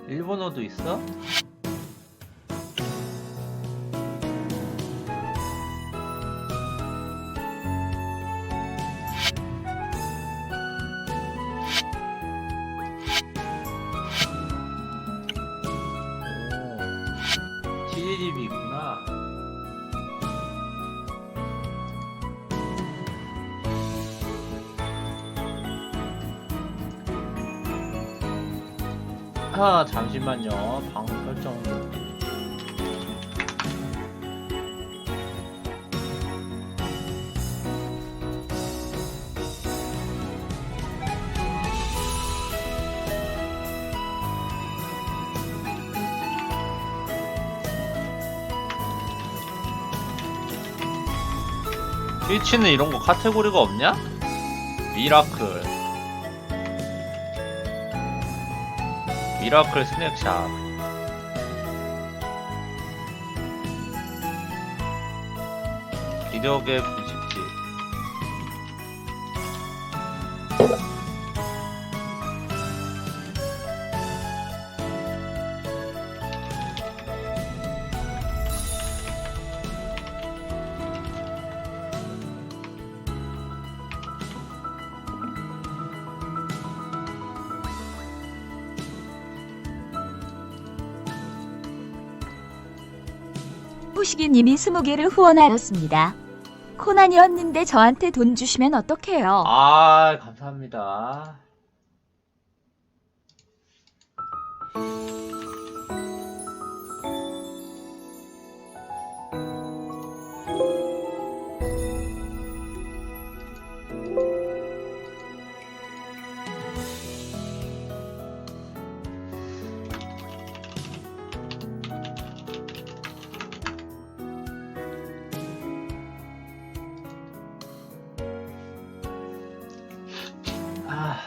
일본어도 있어? 오, TDDB 있구나. 아, 잠시만요. 방송 설정. 트위치는 이런 거 카테고리가 없냐? 미라클 스낵샵. 비디오게 분식집. 호시기님이 20개를 후원하였습니다. 코난이었는데 저한테 돈 주시면 어떡해요? 아, 감사합니다. 아.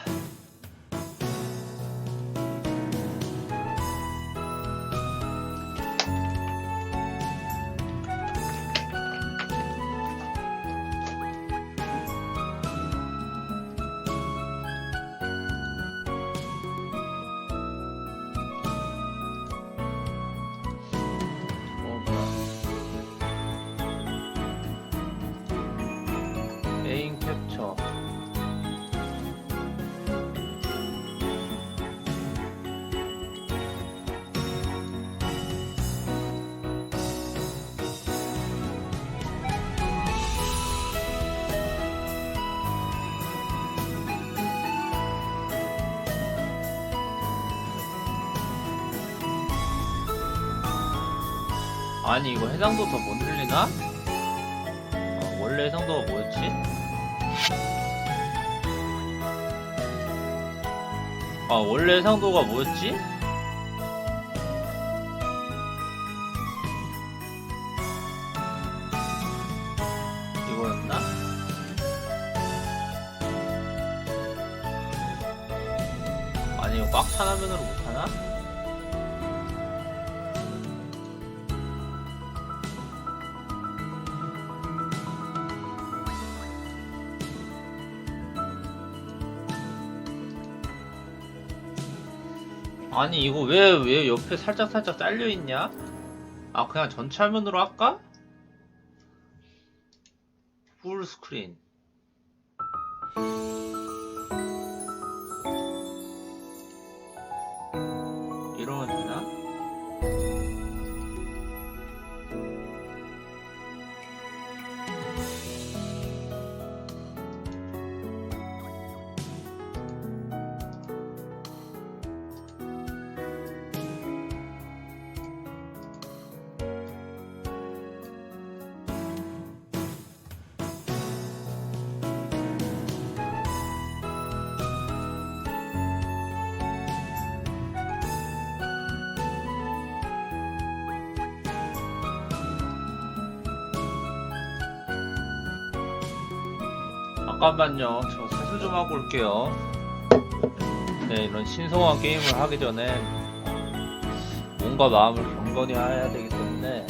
메인 캡처. 아니 이거 해상도 더 못 늘리나? 원래 해상도가 뭐였지? 원래 해상도가 뭐였지? 이거였나? 아니 이거 꽉 찬 화면으로 못하나? 아니 이거 왜 옆에 살짝 잘려있냐? 아 그냥 전체 화면으로 할까? 풀 스크린. 이러면 되나? 잠깐만요. 저 세수 좀 하고 올게요. 네, 이런 신성한 게임을 하기 전에 몸과 마음을 경건히 해야 되기 때문에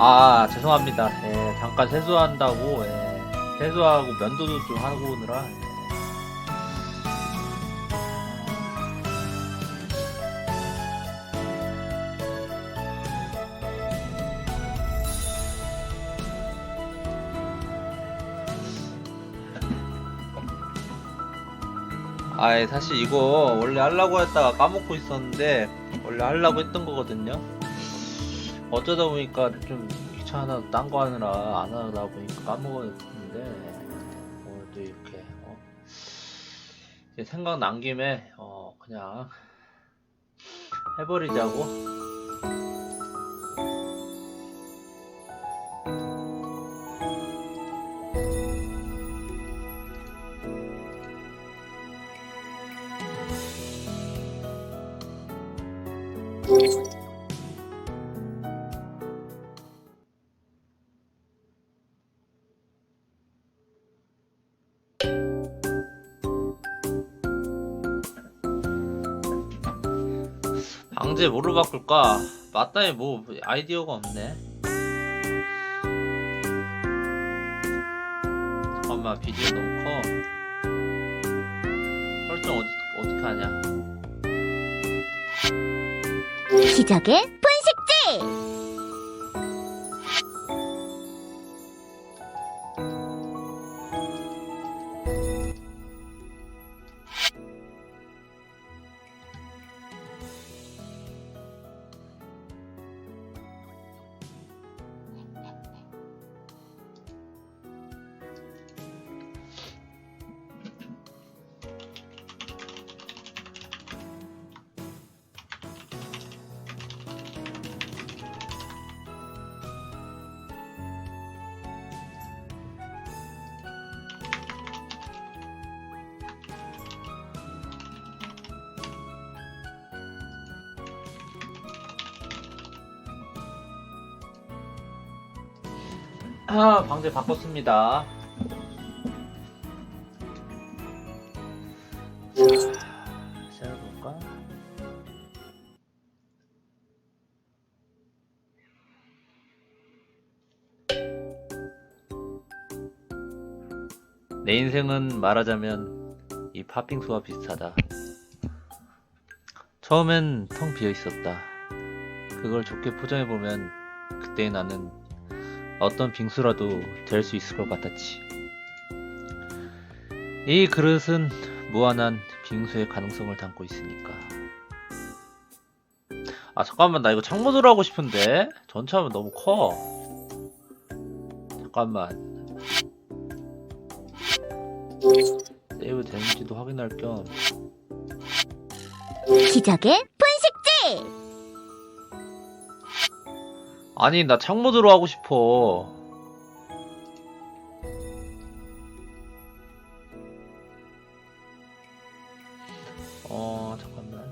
아, 죄송합니다. 예, 잠깐 세수한다고, 예, 세수하고 면도도 좀 하고 오느라. 예. 아예 사실 이거 원래 하려고 했다가 까먹고 있었는데 원래 하려고 했던 거거든요. 어쩌다 보니까 좀 귀찮아 딴 거 하느라 안 하다 보니까 까먹었는데 오늘도 이렇게 이제 생각난 김에 그냥 해버리자고. 방제 뭐로 바꿀까? 맞다니 뭐 아이디어가 없네. 잠깐만, 비디오 너무 커. 설정 어떻게 하냐? 기적의 분식집! 아, 방제 바꿨습니다. 세워볼까? 내 인생은 말하자면 이 팥빙수와 비슷하다. 처음엔 텅 비어 있었다. 그걸 좋게 포장해보면 그때 나는 어떤 빙수라도 될 수 있을 것 같았지. 이 그릇은 무한한 빙수의 가능성을 담고 있으니까. 아, 잠깐만, 나 이거 창문으로 하고 싶은데 전차하면 너무 커. 잠깐만, 세이브 되는지도 확인할 겸. 기적의 분식집! 아니, 나 창문으로 하고 싶어. 잠깐만.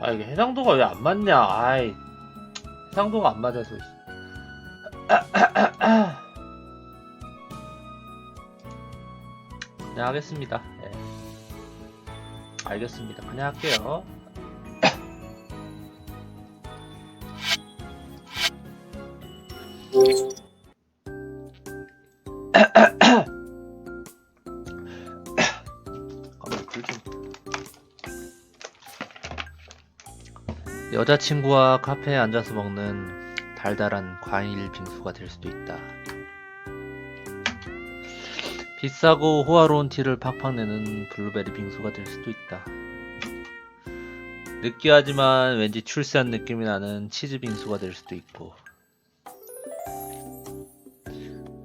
아, 이게 해상도가 왜 안 맞냐? 아이, 해상도가 안 맞아서. 그냥 하겠습니다. 예. 알겠습니다. 그냥 할게요. 잠깐만, 불 좀. 여자친구와 카페에 앉아서 먹는 달달한 과일 빙수가 될 수도 있다. 비싸고 호화로운 티를 팍팍 내는 블루베리 빙수가 될 수도 있다. 느끼하지만 왠지 출세한 느낌이 나는 치즈 빙수가 될 수도 있고,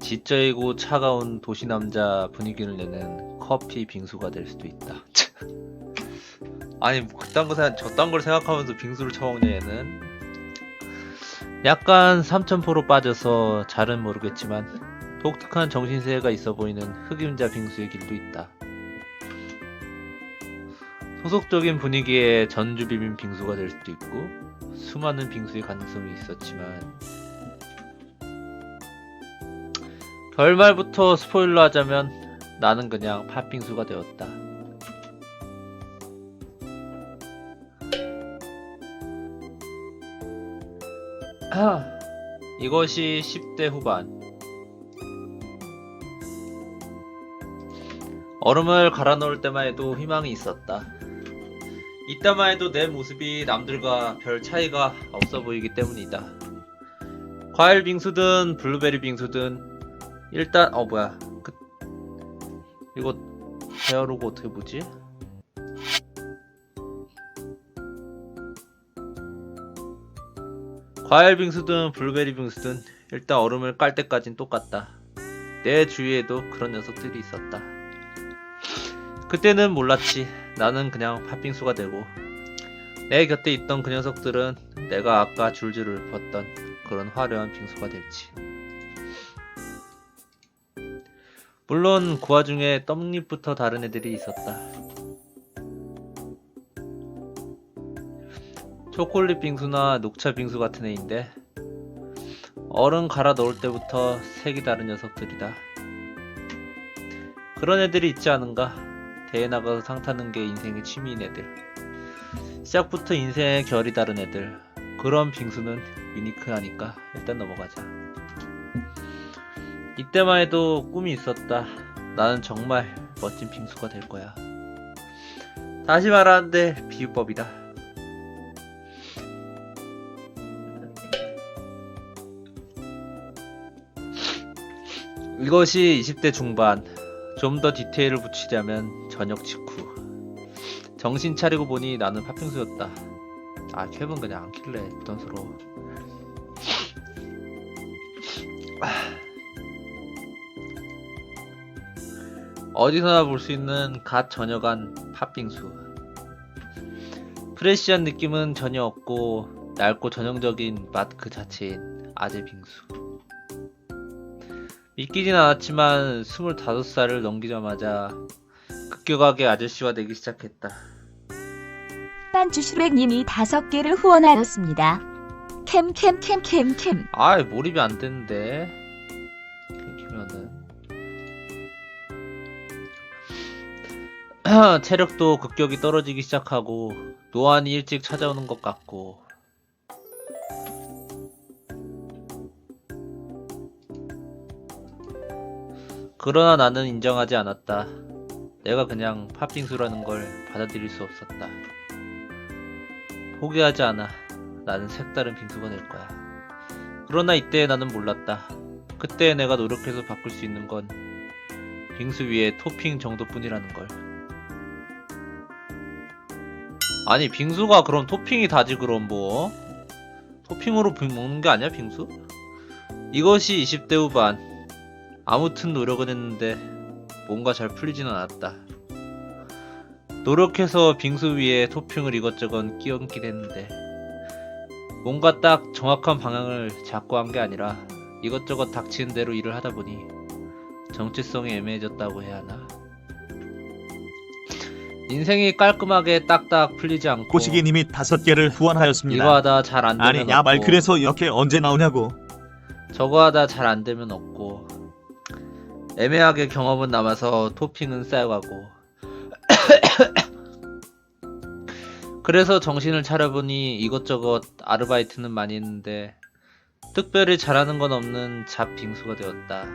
지적이고 차가운 도시남자 분위기를 내는 커피 빙수가 될 수도 있다. 아니, 뭐 저딴 걸 생각하면서 빙수를 처먹냐 얘는. 약간 삼천포로 빠져서 잘은 모르겠지만 독특한 정신세가 있어 보이는 흑임자 빙수의 길도 있다. 소속적인 분위기의 전주 비빔 빙수가 될 수도 있고 수많은 빙수의 가능성이 있었지만 결말부터 스포일러 하자면 나는 그냥 팥빙수가 되었다. 이것이 10대 후반. 얼음을 갈아 넣을 때만 해도 희망이 있었다. 이때만 해도 내 모습이 남들과 별 차이가 없어 보이기 때문이다. 과일 빙수든 블루베리 빙수든 일단 이거 헤어로고 어떻게 보지? 과일 빙수든 블루베리 빙수든 일단 얼음을 깔 때까진 똑같다. 내 주위에도 그런 녀석들이 있었다. 그때는 몰랐지. 나는 그냥 팥빙수가 되고 내 곁에 있던 그 녀석들은 내가 아까 줄줄 읊었던 그런 화려한 빙수가 될지. 물론 그 와중에 떡잎부터 다른 애들이 있었다. 초콜릿 빙수나 녹차 빙수 같은 애인데 얼음 갈아 넣을 때부터 색이 다른 녀석들이다. 그런 애들이 있지 않은가? 대회 나가서 상 타는 게 인생의 취미인 애들. 시작부터 인생의 결이 다른 애들. 그런 빙수는 유니크하니까 일단 넘어가자. 이때만 해도 꿈이 있었다. 나는 정말 멋진 빙수가 될 거야. 다시 말하는데 비유법이다. 이것이 20대 중반. 좀 더 디테일을 붙이자면 저녁 직후. 정신 차리고 보니 나는 팥빙수였다. 캡은 그냥 안 킬래. 부담스러워. 어디서나 볼 수 있는 갓 저녁한 팥빙수. 프레시한 느낌은 전혀 없고 얇고 전형적인 맛 그 자체인 아재 빙수. 믿기진 않았지만 25살을 넘기자마자 급격하게 아저씨화 되기 시작했다. 빤주슈렉님이 5개를 후원하였습니다. 캠. 몰입이 안 되는데. 체력도 급격히 떨어지기 시작하고 노안이 일찍 찾아오는 것 같고 그러나 나는 인정하지 않았다. 내가 그냥 팥빙수라는 걸 받아들일 수 없었다. 포기하지 않아. 나는 색다른 빙수가 될 거야. 그러나 이때 나는 몰랐다. 그때 내가 노력해서 바꿀 수 있는 건 빙수 위에 토핑 정도뿐이라는 걸. 아니 빙수가 그럼 토핑이 다지 그럼 뭐? 토핑으로 먹는 게 아니야 빙수? 이것이 20대 후반. 아무튼 노력은 했는데 뭔가 잘 풀리진 않았다. 노력해서 빙수 위에 토핑을 이것저것 끼얹긴 했는데 뭔가 딱 정확한 방향을 잡고 한 게 아니라 이것저것 닥치는 대로 일을 하다 보니 정체성이 애매해졌다고 해야 하나? 인생이 깔끔하게 딱딱 풀리지 않고 고시기님이 5개를 후원하였습니다. 이거 하다 잘 안 되면 아니 야말 없고 그래서 이렇게 언제 나오냐고. 저거 하다 잘 안 되면 없고 애매하게 경험은 남아서 토핑은 쌓여가고 그래서 정신을 차려보니 이것저것 아르바이트는 많이 했는데 특별히 잘하는 건 없는 잡빙수가 되었다.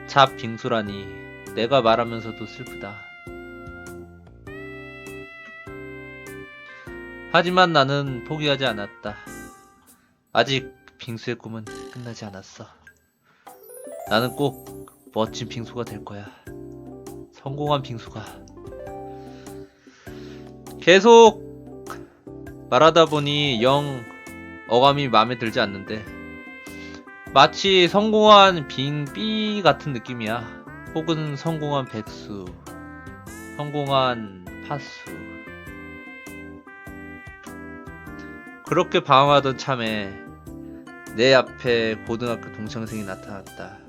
잡빙수라니 내가 말하면서도 슬프다. 하지만 나는 포기하지 않았다. 아직 빙수의 꿈은 끝나지 않았어. 나는 꼭 멋진 빙수가 될 거야. 성공한 빙수가. 계속 말하다 보니 영 어감이 마음에 들지 않는데 마치 성공한 빙삐 같은 느낌이야. 혹은 성공한 백수, 성공한 파수. 그렇게 방황하던 참에 내 앞에 고등학교 동창생이 나타났다.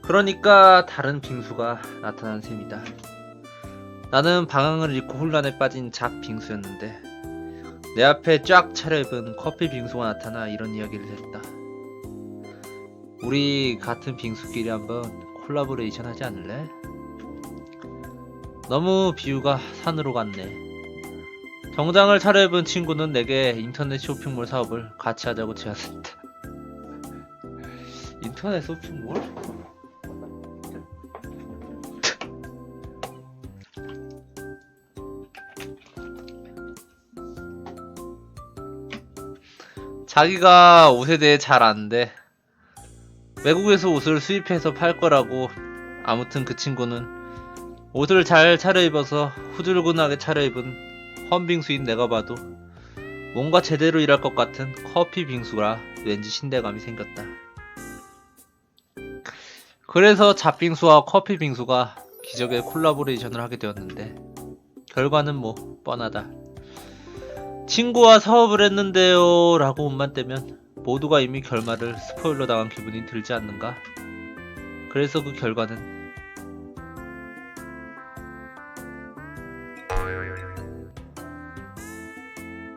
그러니까 다른 빙수가 나타난 셈이다. 나는 방향을 잃고 혼란에 빠진 작 빙수였는데 내 앞에 쫙 차려입은 커피 빙수가 나타나 이런 이야기를 했다. 우리 같은 빙수끼리 한번 콜라보레이션 하지 않을래? 너무 비유가 산으로 갔네. 정장을 차려입은 친구는 내게 인터넷 쇼핑몰 사업을 같이 하자고 제안했다. 인터넷 쇼핑몰? 자기가 옷에 대해 잘 아는데 외국에서 옷을 수입해서 팔 거라고. 아무튼 그 친구는 옷을 잘 차려입어서 후줄근하게 차려입은 헌빙수인 내가 봐도 뭔가 제대로 일할 것 같은 커피 빙수라 왠지 신뢰감이 생겼다. 그래서 잡빙수와 커피 빙수가 기적의 콜라보레이션을 하게 되었는데 결과는 뭐 뻔하다. 친구와 사업을 했는데요 라고 옷만 떼면 모두가 이미 결말을 스포일러 당한 기분이 들지 않는가? 그래서 그 결과는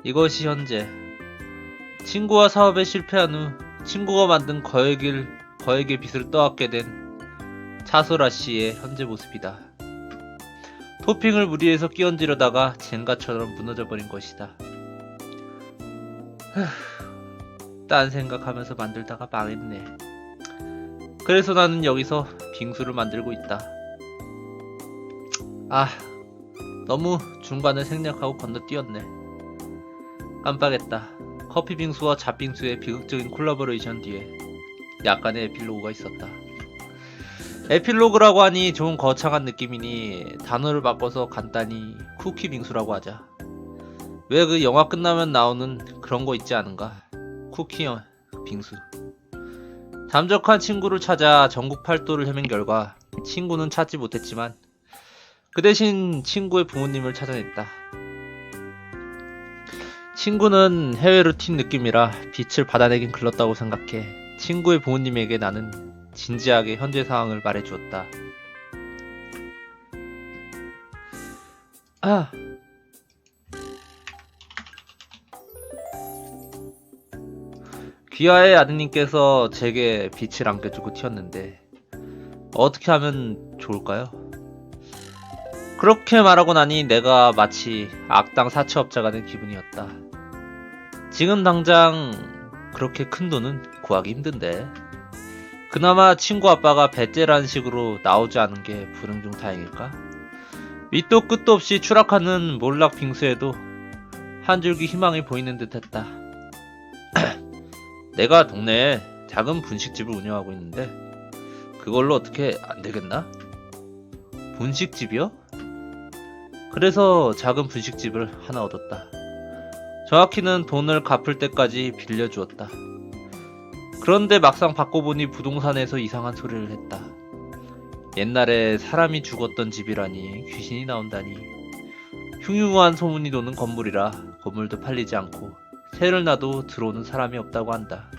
이것이 현재. 친구와 사업에 실패한 후 친구가 만든 거액의 빚을 떠안게 된 차소라 씨의 현재 모습이다. 토핑을 무리해서 끼얹으려다가 젠가처럼 무너져버린 것이다. 딴 생각하면서 만들다가 망했네. 그래서 나는 여기서 빙수를 만들고 있다. 아, 너무 중간을 생략하고 건너뛰었네. 깜빡했다. 커피 빙수와 잡빙수의 비극적인 콜라보레이션 뒤에 약간의 에필로그가 있었다. 에필로그라고 하니 좀 거창한 느낌이니 단어를 바꿔서 간단히 쿠키 빙수라고 하자. 왜 그 영화 끝나면 나오는 그런 거 있지 않은가? 쿠키 빙수. 잠적한 친구를 찾아 전국 팔도를 헤맨 결과 친구는 찾지 못했지만 그 대신 친구의 부모님을 찾아냈다. 친구는 해외로 튄 느낌이라 빛을 받아내긴 글렀다고 생각해 친구의 부모님에게 나는 진지하게 현재 상황을 말해주었다. 귀하의 아드님께서 제게 빛을 안겨주고 튀었는데 어떻게 하면 좋을까요? 그렇게 말하고 나니 내가 마치 악당 사채업자가 된 기분이었다. 지금 당장 그렇게 큰 돈은 구하기 힘든데 그나마 친구 아빠가 배째라는 식으로 나오지 않은 게 불행 중 다행일까? 밑도 끝도 없이 추락하는 몰락 빙수에도 한 줄기 희망이 보이는 듯 했다. 내가 동네에 작은 분식집을 운영하고 있는데 그걸로 어떻게 안 되겠나? 분식집이요? 그래서 작은 분식집을 하나 얻었다. 정확히는 돈을 갚을 때까지 빌려주었다. 그런데 막상 받고 보니 부동산에서 이상한 소리를 했다. 옛날에 사람이 죽었던 집이라니 귀신이 나온다니. 흉흉한 소문이 도는 건물이라 건물도 팔리지 않고 세를 놔도 들어오는 사람이 없다고 한다.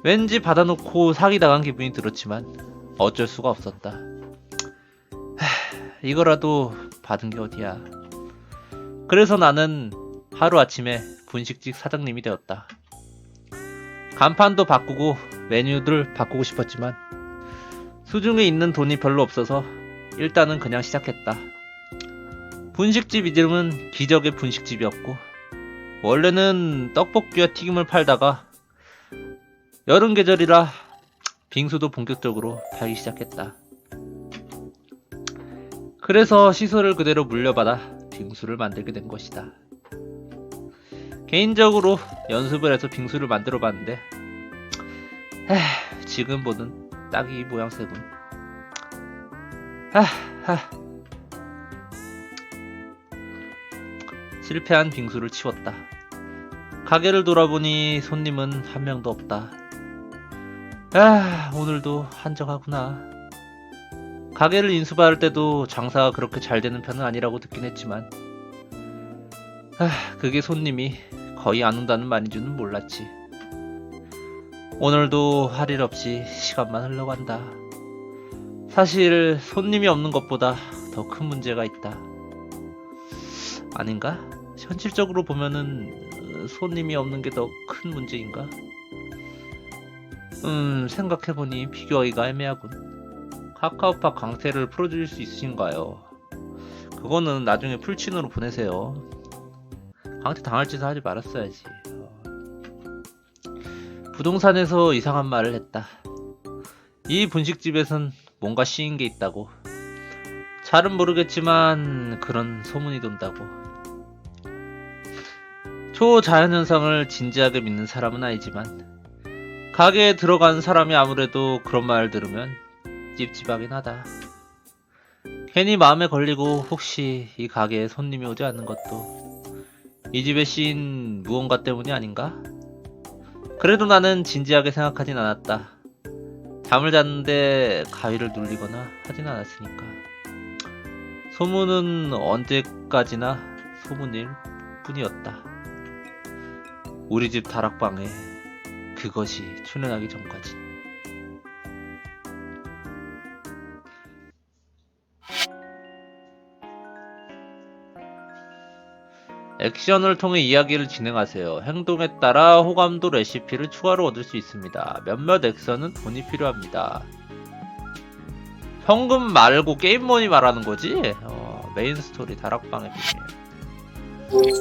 왠지 받아놓고 사기당한 기분이 들었지만 어쩔 수가 없었다. 이거라도 받은 게 어디야. 그래서 나는 하루아침에 분식집 사장님이 되었다. 간판도 바꾸고 메뉴들 바꾸고 싶었지만 수중에 있는 돈이 별로 없어서 일단은 그냥 시작했다. 분식집 이름은 기적의 분식집이었고 원래는 떡볶이와 튀김을 팔다가 여름 계절이라 빙수도 본격적으로 팔기 시작했다. 그래서 시설을 그대로 물려받아 빙수를 만들게 된 것이다. 개인적으로 연습을 해서 빙수를 만들어 봤는데 지금 보는 딱이 이 모양새군. 실패한 빙수를 치웠다. 가게를 돌아보니 손님은 한 명도 없다. 오늘도 한적하구나. 가게를 인수받을 때도 장사가 그렇게 잘 되는 편은 아니라고 듣긴 했지만 그게 손님이 거의 안 온다는 말인 줄은 몰랐지. 오늘도 할 일 없이 시간만 흘러간다. 사실 손님이 없는 것보다 더 큰 문제가 있다. 아닌가? 현실적으로 보면은 손님이 없는 게 더 큰 문제인가? 생각해보니 비교하기가 애매하군. 카카오팟 강퇴를 풀어줄 수 있으신가요? 그거는 나중에 풀친으로 보내세요. 강퇴 당할 짓을 하지 말았어야지. 부동산에서 이상한 말을 했다. 이 분식집에선 뭔가 씌인 게 있다고. 잘은 모르겠지만 그런 소문이 돈다고. 초자연현상을 진지하게 믿는 사람은 아니지만 가게에 들어간 사람이 아무래도 그런 말을 들으면 찝찝하긴 하다. 괜히 마음에 걸리고 혹시 이 가게에 손님이 오지 않는 것도 이 집에 씌인 무언가 때문이 아닌가? 그래도 나는 진지하게 생각하진 않았다. 잠을 잤는데 가위를 눌리거나 하진 않았으니까. 소문은 언제까지나 소문일 뿐이었다. 우리 집 다락방에 그것이 출연하기 전까지. 액션을 통해 이야기를 진행하세요. 행동에 따라 호감도 레시피를 추가로 얻을 수 있습니다. 몇몇 액션은 돈이 필요합니다. 현금 말고 게임머니 말하는 거지? 메인 스토리 다락방의 비밀.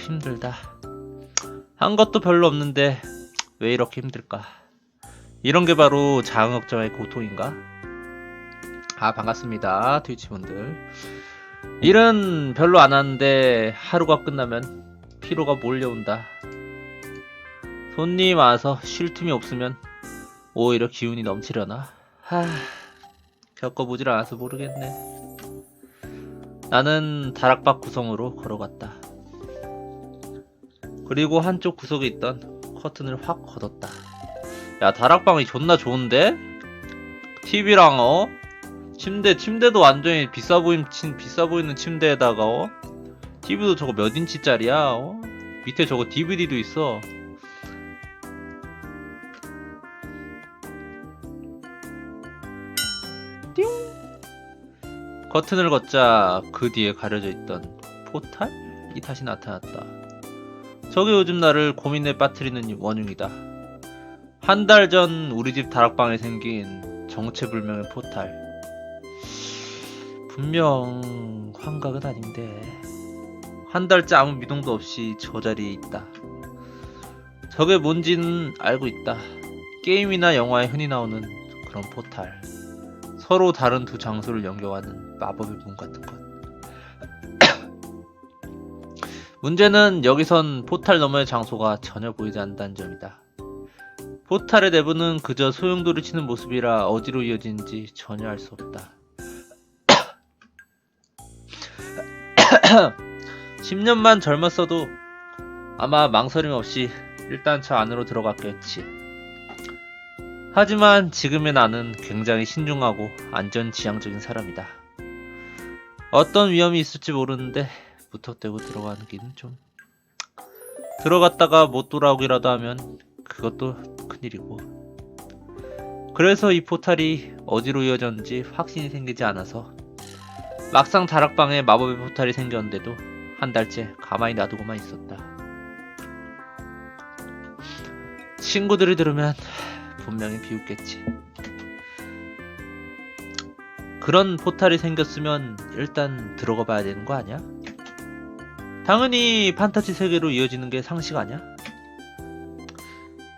힘들다. 한 것도 별로 없는데 왜 이렇게 힘들까? 이런 게 바로 자응업자의 고통인가? 반갑습니다, 트위치분들. 일은 별로 안 하는데 하루가 끝나면 피로가 몰려온다. 손님 와서 쉴 틈이 없으면 오히려 기운이 넘치려나? 겪어보질 않아서 모르겠네. 나는 다락방 구성으로 걸어갔다. 그리고 한쪽 구석에 있던 커튼을 확 걷었다. 야, 다락방이 존나 좋은데? TV랑 침대도 완전히 비싸 보이는 침대에다가 TV도 저거 몇 인치짜리야? 밑에 저거 DVD도 있어. 띵! 커튼을 걷자 그 뒤에 가려져 있던 포탈이 다시 나타났다. 저게 요즘 나를 고민에 빠뜨리는 원흉이다. 한 달 전 우리 집 다락방에 생긴 정체불명의 포탈. 분명 환각은 아닌데 한 달째 아무 미동도 없이 저 자리에 있다. 저게 뭔지는 알고 있다. 게임이나 영화에 흔히 나오는 그런 포탈. 서로 다른 두 장소를 연결하는 마법의 문 같은 것. 문제는 여기선 포탈 너머의 장소가 전혀 보이지 않는다는 점이다. 포탈의 내부는 그저 소용돌이 치는 모습이라 어디로 이어지는지 전혀 알 수 없다. 10년만 젊었어도 아마 망설임 없이 일단 저 안으로 들어갔겠지. 하지만 지금의 나는 굉장히 신중하고 안전지향적인 사람이다. 어떤 위험이 있을지 모르는데 무턱대고 들어가는 길은 좀... 들어갔다가 못 돌아오기라도 하면 그것도 큰일이고. 그래서 이 포탈이 어디로 이어졌는지 확신이 생기지 않아서 막상 다락방에 마법의 포탈이 생겼는데도 한 달째 가만히 놔두고만 있었다. 친구들이 들으면 분명히 비웃겠지. 그런 포탈이 생겼으면 일단 들어가 봐야 되는 거 아니야? 당연히 판타지 세계로 이어지는 게 상식 아니야?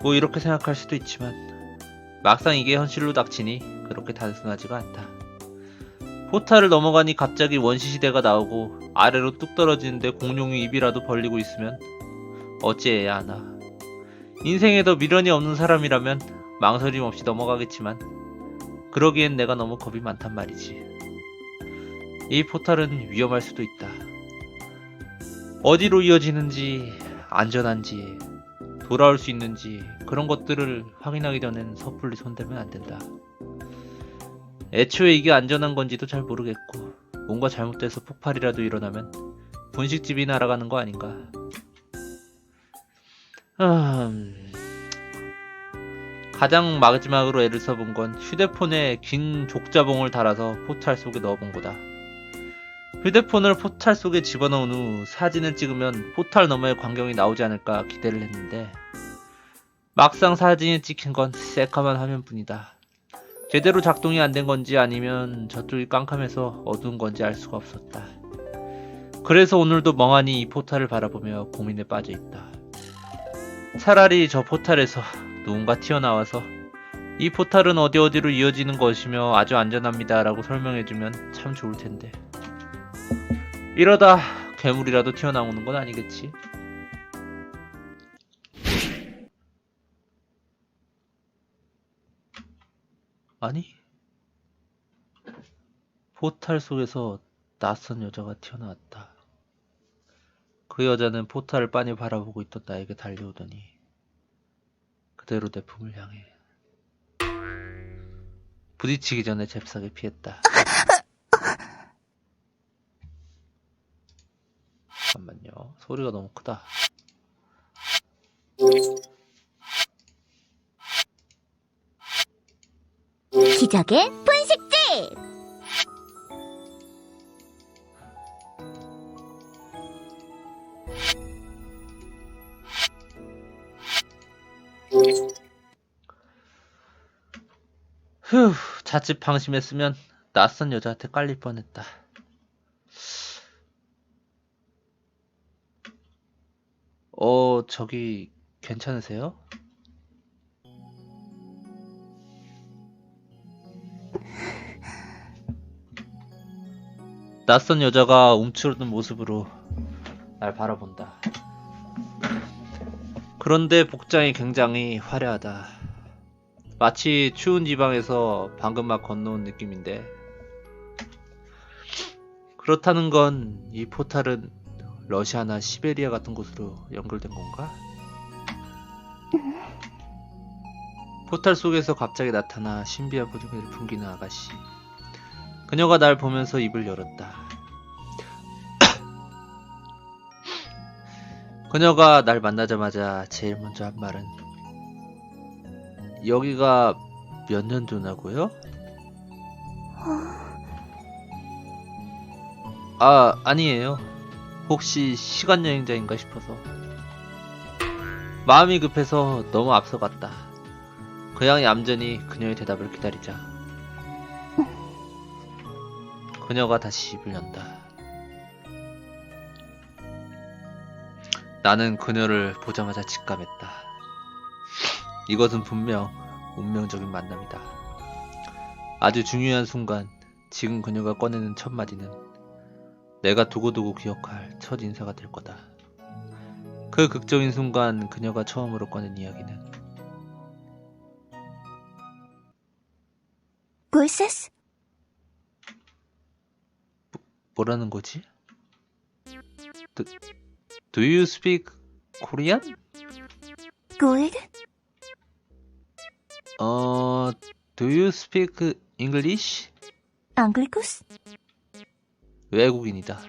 뭐 이렇게 생각할 수도 있지만 막상 이게 현실로 닥치니 그렇게 단순하지가 않다. 포탈을 넘어가니 갑자기 원시시대가 나오고 아래로 뚝 떨어지는데 공룡이 입이라도 벌리고 있으면 어찌해야 하나. 인생에도 미련이 없는 사람이라면 망설임 없이 넘어가겠지만 그러기엔 내가 너무 겁이 많단 말이지. 이 포탈은 위험할 수도 있다. 어디로 이어지는지, 안전한지, 돌아올 수 있는지 그런 것들을 확인하기 전엔 섣불리 손대면 안 된다. 애초에 이게 안전한 건지도 잘 모르겠고 뭔가 잘못돼서 폭발이라도 일어나면 분식집이 날아가는 거 아닌가. 가장 마지막으로 애를 써본 건 휴대폰에 긴 족자봉을 달아서 포탈 속에 넣어본 거다. 휴대폰을 포탈 속에 집어넣은 후 사진을 찍으면 포탈 너머의 광경이 나오지 않을까 기대를 했는데 막상 사진에 찍힌 건 새까만 화면뿐이다. 제대로 작동이 안 된 건지 아니면 저쪽이 깜깜해서 어두운 건지 알 수가 없었다. 그래서 오늘도 멍하니 이 포탈을 바라보며 고민에 빠져 있다. 차라리 저 포탈에서 누군가 튀어나와서 이 포탈은 어디로 이어지는 것이며 아주 안전합니다 라고 설명해주면 참 좋을 텐데. 이러다 괴물이라도 튀어나오는 건 아니겠지? 아니? 포탈 속에서 낯선 여자가 튀어나왔다. 그 여자는 포탈을 빤히 바라보고 있던 나에게 달려오더니 그대로 내 품을 향해 부딪히기 전에 잽싸게 피했다. 잠깐만요. 소리가 너무 크다. 기적의 분식집! 휴, 자칫 방심했으면 낯선 여자한테 깔릴 뻔했다. 저기 괜찮으세요? 낯선 여자가 움츠러든 모습으로 날 바라본다. 그런데 복장이 굉장히 화려하다. 마치 추운 지방에서 방금 막 건너온 느낌인데, 그렇다는 건 이 포탈은 러시아나 시베리아 같은 곳으로 연결된 건가? 포탈 속에서 갑자기 나타나 신비한 분위기를 풍기는 아가씨. 그녀가 날 보면서 입을 열었다. 그녀가 날 만나자마자 제일 먼저 한 말은 여기가 몇 년도냐고요? 아니에요. 혹시 시간여행자인가 싶어서. 마음이 급해서 너무 앞서갔다. 그냥 얌전히 그녀의 대답을 기다리자 그녀가 다시 입을 연다. 나는 그녀를 보자마자 직감했다. 이것은 분명 운명적인 만남이다. 아주 중요한 순간, 지금 그녀가 꺼내는 첫 마디는 내가 두고두고 기억할 첫 인사가 될 거다. 그 극적인 순간 그녀가 처음으로 꺼낸 이야기는 굴세스? 뭐라는 거지? Do you speak Korean? 골드? Do you speak English? 앙글쿠스? 외국인이다.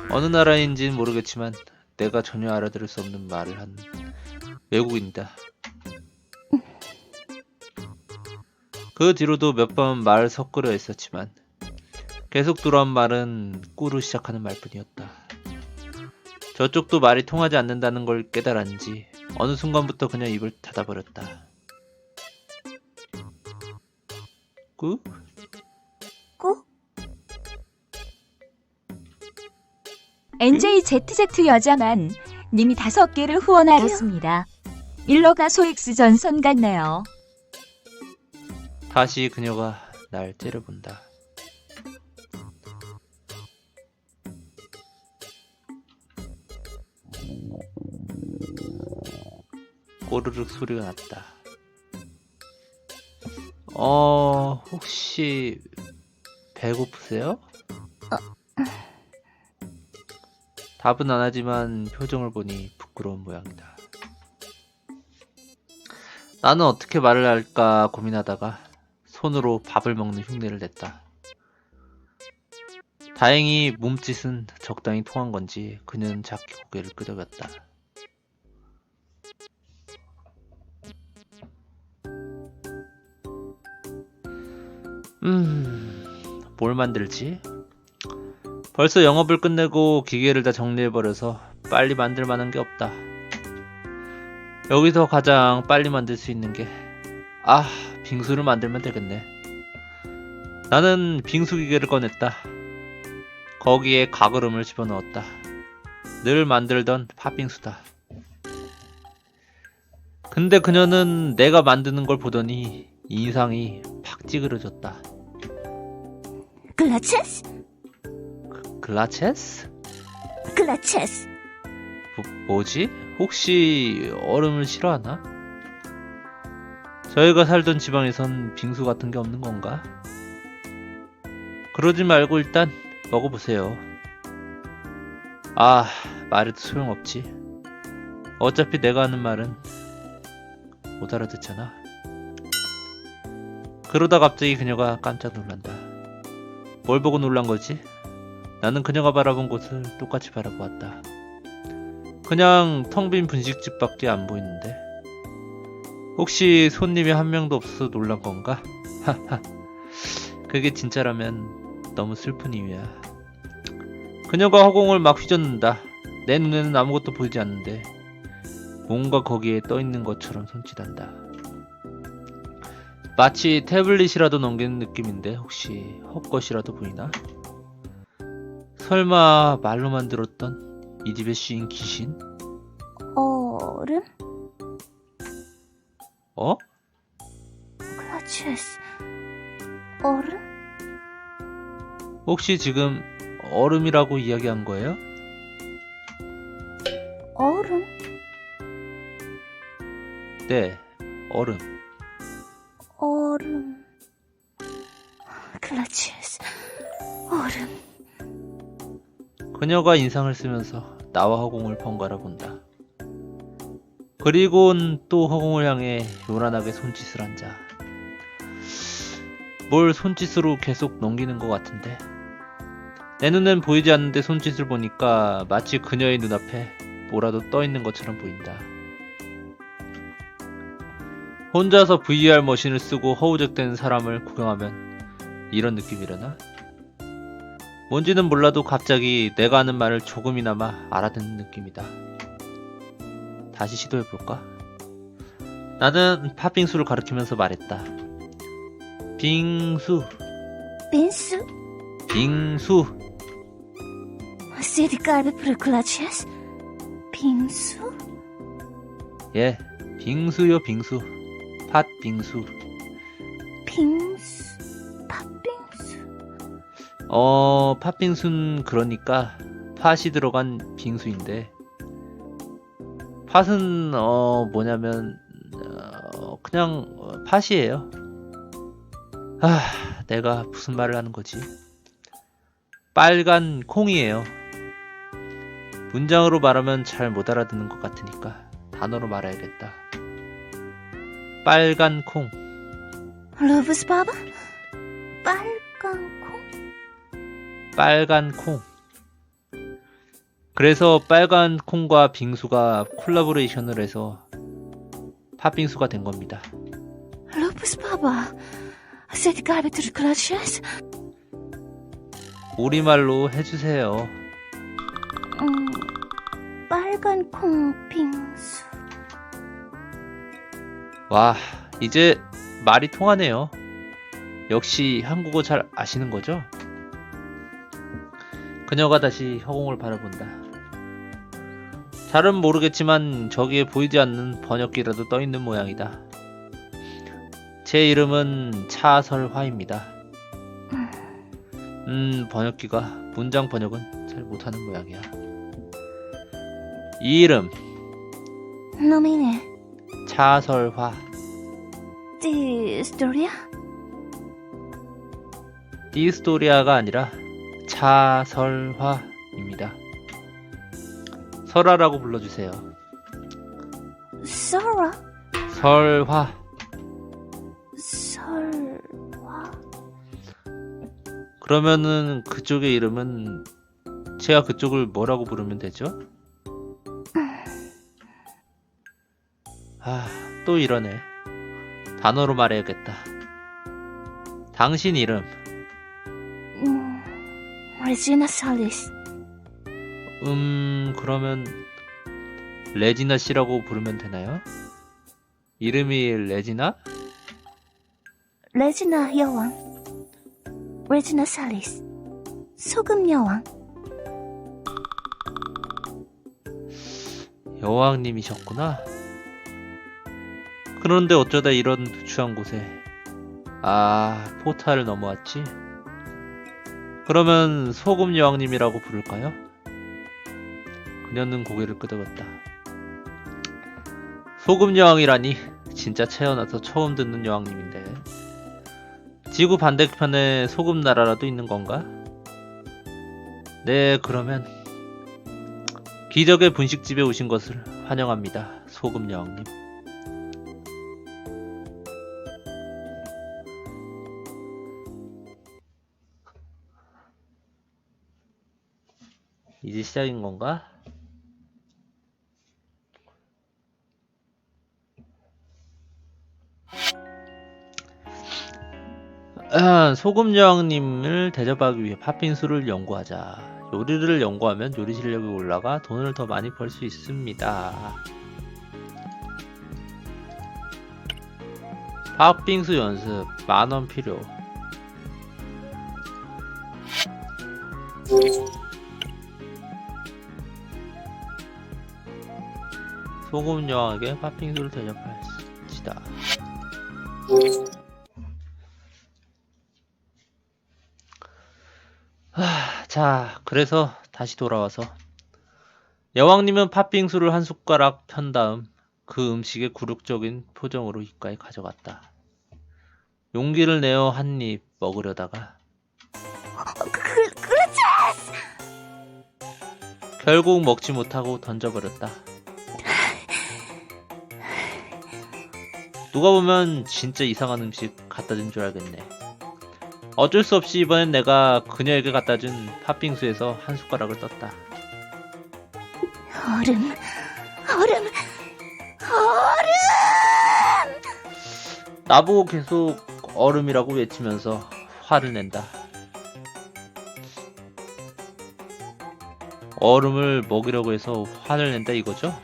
어느 나라인지는 모르겠지만 내가 전혀 알아들을 수 없는 말을 한 외국인이다. 그 뒤로도 몇 번 말 섞으려 했었지만 계속 들어온 말은 꾸로 시작하는 말뿐이었다. 저쪽도 말이 통하지 않는다는 걸 깨달았는지 어느 순간부터 그냥 입을 닫아버렸다. 꾸? 꾸? NJZZ 여자만 님이 5개를 후원하였습니다. 일러가 소익스 전선 같네요. 다시 그녀가 날 째려본다. 꼬르륵 소리가 났다. 혹시 배고프세요? 답은 안 하지만 표정을 보니 부끄러운 모양이다. 나는 어떻게 말을 할까 고민하다가 손으로 밥을 먹는 흉내를 냈다. 다행히 몸짓은 적당히 통한 건지 그는 작게 고개를 끄덕였다. 뭘 만들지? 벌써 영업을 끝내고 기계를 다 정리해버려서 빨리 만들 만한 게 없다. 여기서 가장 빨리 만들 수 있는 게 빙수를 만들면 되겠네. 나는 빙수 기계를 꺼냈다. 거기에 가거름을 집어넣었다. 늘 만들던 팥빙수다. 근데 그녀는 내가 만드는 걸 보더니 인상이 팍 찌그러졌다. 글라체스? 글라체스? 글라체스. 뭐지? 혹시 얼음을 싫어하나? 저희가 살던 지방에선 빙수 같은 게 없는 건가? 그러지 말고 일단 먹어보세요. 말해도 소용없지. 어차피 내가 하는 말은 못 알아듣잖아. 그러다 갑자기 그녀가 깜짝 놀란다. 뭘 보고 놀란 거지? 나는 그녀가 바라본 곳을 똑같이 바라보았다. 그냥 텅 빈 분식집밖에 안 보이는데 혹시 손님이 한 명도 없어서 놀란 건가? 하하. 그게 진짜라면 너무 슬픈 이유야. 그녀가 허공을 막 휘젓는다. 내 눈에는 아무것도 보이지 않는데 뭔가 거기에 떠있는 것처럼 손짓한다. 마치 태블릿이라도 넘기는 느낌인데 혹시 헛것이라도 보이나? 설마 말로만 들었던 이 집에 씌인 귀신? 얼음? 어? 글라체스. 얼음? 혹시 지금 얼음이라고 이야기한 거예요? 얼음? 네, 얼음. 얼음. 글라체스. 얼음. 그녀가 인상을 쓰면서 나와 허공을 번갈아 본다. 그리곤 또 허공을 향해 요란하게 손짓을 한다. 뭘 손짓으로 계속 넘기는 것 같은데 내 눈엔 보이지 않는데 손짓을 보니까 마치 그녀의 눈앞에 뭐라도 떠있는 것처럼 보인다. 혼자서 VR 머신을 쓰고 허우적대는 사람을 구경하면 이런 느낌이려나? 뭔지는 몰라도 갑자기 내가 하는 말을 조금이나마 알아듣는 느낌이다. 다시 시도해볼까? 나는 팥빙수를 가리키면서 말했다. 빙수, 빈수? 빙수. 세디 깔베프르 글라체스? 빙수? 예, 빙수요, 빙수. 팥빙수. 빙수? 팥빙수? 팥빙수는 그러니까 팥이 들어간 빙수인데 팥은 뭐냐면 그냥 팥이에요. 내가 무슨 말을 하는 거지? 빨간 콩이에요. 문장으로 말하면 잘 못 알아듣는 것 같으니까 단어로 말해야겠다. 빨간 콩. 러브스 바바? 빨간 콩? 빨간 콩. 그래서 빨간 콩과 빙수가 콜라보레이션을 해서 팥빙수가 된 겁니다. 러브스 바바? 세디 깔베프르 글라체스? 우리말로 해주세요. 빨간 콩 빙수. 와, 이제 말이 통하네요. 역시 한국어 잘 아시는 거죠? 그녀가 다시 허공을 바라본다. 잘은 모르겠지만 저기에 보이지 않는 번역기라도 떠있는 모양이다. 제 이름은 차설화입니다. 번역기가 문장 번역은 잘 못하는 모양이야. 이 이름 노미네. 차설화. 디스토리아? 디스토리아가 아니라 차설화입니다. 설화라고 불러주세요. 설화? 설화. 설화? 그러면은 그쪽의 이름은 제가 그쪽을 뭐라고 부르면 되죠? 아, 또 이러네. 단어로 말해야겠다. 당신 이름. 레지나 살리스. 그러면 레지나 씨라고 부르면 되나요? 이름이 레지나? 레지나 여왕. 레지나 살리스. 소금 여왕. 여왕님이셨구나. 그런데 어쩌다 이런 누추한 곳에. 아, 포탈을 넘어왔지? 그러면 소금 여왕님이라고 부를까요? 그녀는 고개를 끄덕였다. 소금 여왕이라니 진짜 태어나서 처음 듣는 여왕님인데. 지구 반대편에 소금 나라라도 있는 건가? 네, 그러면 기적의 분식집에 오신 것을 환영합니다, 소금 여왕님. 이제 시작인 건가? 소금 여왕님을 대접하기 위해 팥빙수를 연구하자. 요리를 연구하면 요리 실력이 올라가 돈을 더 많이 벌 수 있습니다. 팥빙수 연습 10,000원 필요. 소금 여왕에게 팥빙수를 대접하시다. 자, 그래서 다시 돌아와서 여왕님은 팥빙수를 한 숟가락 편 다음 그 음식의 굴욕적인 표정으로 입가에 가져갔다. 용기를 내어 한 입 먹으려다가 결국 먹지 못하고 던져버렸다. 누가 보면 진짜 이상한 음식 갖다 준 줄 알겠네. 어쩔 수 없이 이번엔 내가 그녀에게 갖다 준 팥빙수에서 한 숟가락을 떴다. 얼음. 얼음. 얼음. 나보고 계속 얼음이라고 외치면서 화를 낸다. 얼음을 먹이려고 해서 화를 낸다 이거죠?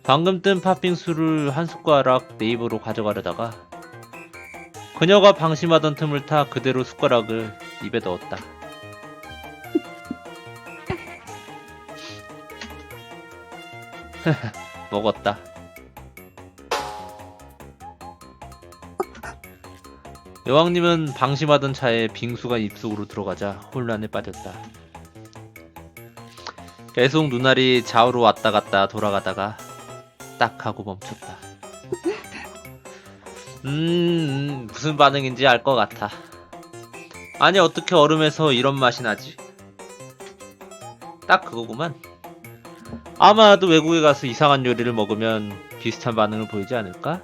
방금 뜬 팥빙수를 한 숟가락 내 입으로 가져가려다가 그녀가 방심하던 틈을 타 그대로 숟가락을 입에 넣었다. 먹었다. 여왕님은 방심하던 차에 빙수가 입속으로 들어가자 혼란에 빠졌다. 계속 눈알이 좌우로 왔다 갔다 돌아가다가 딱 하고 멈췄다. 무슨 반응인지 알 것 같아. 아니, 어떻게 얼음에서 이런 맛이 나지? 딱 그거구만. 아마도 외국에 가서 이상한 요리를 먹으면 비슷한 반응을 보이지 않을까?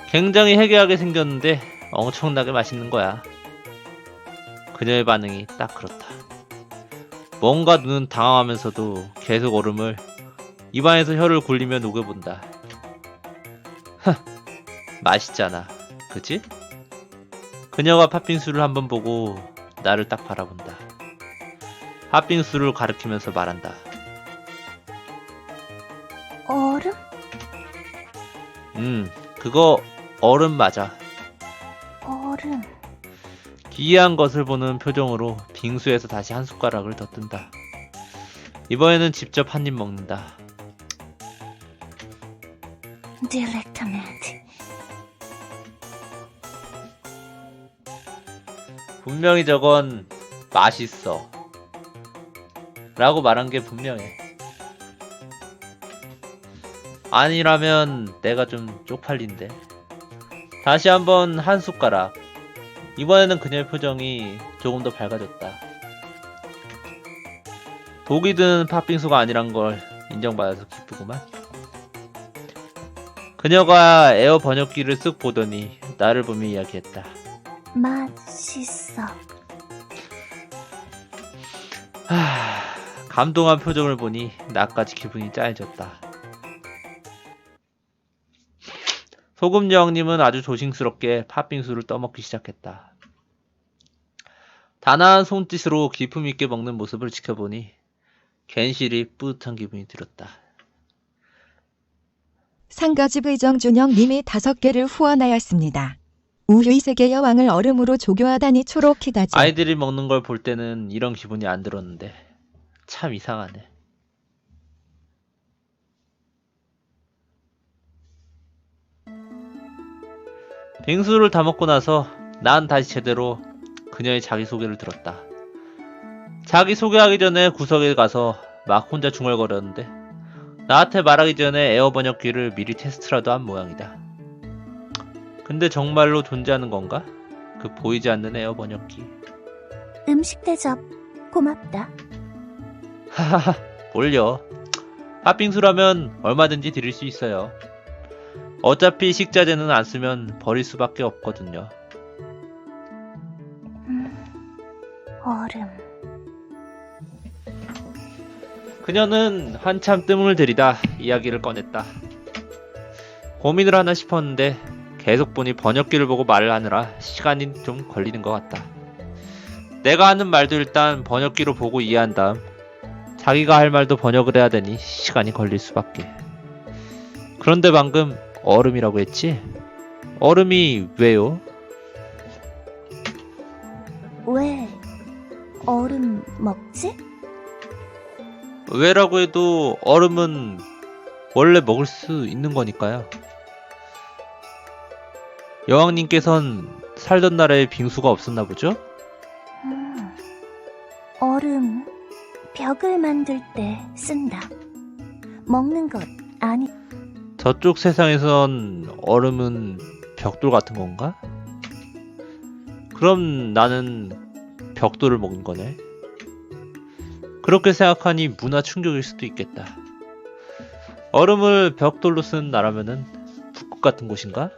굉장히 해괴하게 생겼는데 엄청나게 맛있는 거야. 그녀의 반응이 딱 그렇다. 뭔가 눈은 당황하면서도 계속 얼음을 입안에서 혀를 굴리며 녹여본다. 맛있잖아, 그치? 그녀가 팥빙수를 한번 보고 나를 딱 바라본다. 팥빙수를 가리키면서 말한다. 얼음? 그거 얼음 맞아. 얼음. 기이한 것을 보는 표정으로 빙수에서 다시 한 숟가락을 더 뜬다. 이번에는 직접 한 입 먹는다. 디렉터멘트. 분명히 저건 맛있어 라고 말한 게 분명해. 아니라면 내가 좀 쪽팔린데. 다시 한번 한 숟가락. 이번에는 그녀의 표정이 조금 더 밝아졌다. 독이 든 팥빙수가 아니란 걸 인정받아서 기쁘구만. 그녀가 에어 번역기를 쓱 보더니 나를 보며 이야기했다. 맛있어. 감동한 표정을 보니 나까지 기분이 짜해졌다. 소금 여왕님은 아주 조심스럽게 팥빙수를 떠먹기 시작했다. 단아한 손짓으로 기품 있게 먹는 모습을 지켜보니 괜시리 뿌듯한 기분이 들었다. 상가집 의정준영 님이 5개를 후원하였습니다. 우유의 세계 여왕을 얼음으로 조교하다니 초록히다지. 아이들이 먹는 걸 볼 때는 이런 기분이 안 들었는데 참 이상하네. 빙수를 다 먹고 나서 난 다시 제대로 그녀의 자기소개를 들었다. 자기소개하기 전에 구석에 가서 막 혼자 중얼거렸는데 나한테 말하기 전에 에어 번역기를 미리 테스트라도 한 모양이다. 근데 정말로 존재하는 건가? 그 보이지 않는 에어 번역기. 음식 대접 고맙다. 하하하, 뭘요? 팥빙수라면 얼마든지 드릴 수 있어요. 어차피 식자재는 안 쓰면 버릴 수밖에 없거든요. 얼음. 그녀는 한참 뜸을 들이다 이야기를 꺼냈다. 고민을 하나 싶었는데 계속 보니 번역기를 보고 말을 하느라 시간이 좀 걸리는 것 같다. 내가 하는 말도 일단 번역기로 보고 이해한 다음 자기가 할 말도 번역을 해야 되니 시간이 걸릴 수밖에. 그런데 방금 얼음이라고 했지? 얼음이 왜요? 왜 얼음 먹지? 왜라고 해도 얼음은 원래 먹을 수 있는 거니까요. 여왕님께선 살던 나라에 빙수가 없었나 보죠? 얼음 벽을 만들 때 쓴다. 먹는 것 아니. 저쪽 세상에선 얼음은 벽돌 같은 건가? 그럼 나는 벽돌을 먹는 거네. 그렇게 생각하니 문화 충격일 수도 있겠다. 얼음을 벽돌로 쓴 나라면은 북극 같은 곳인가?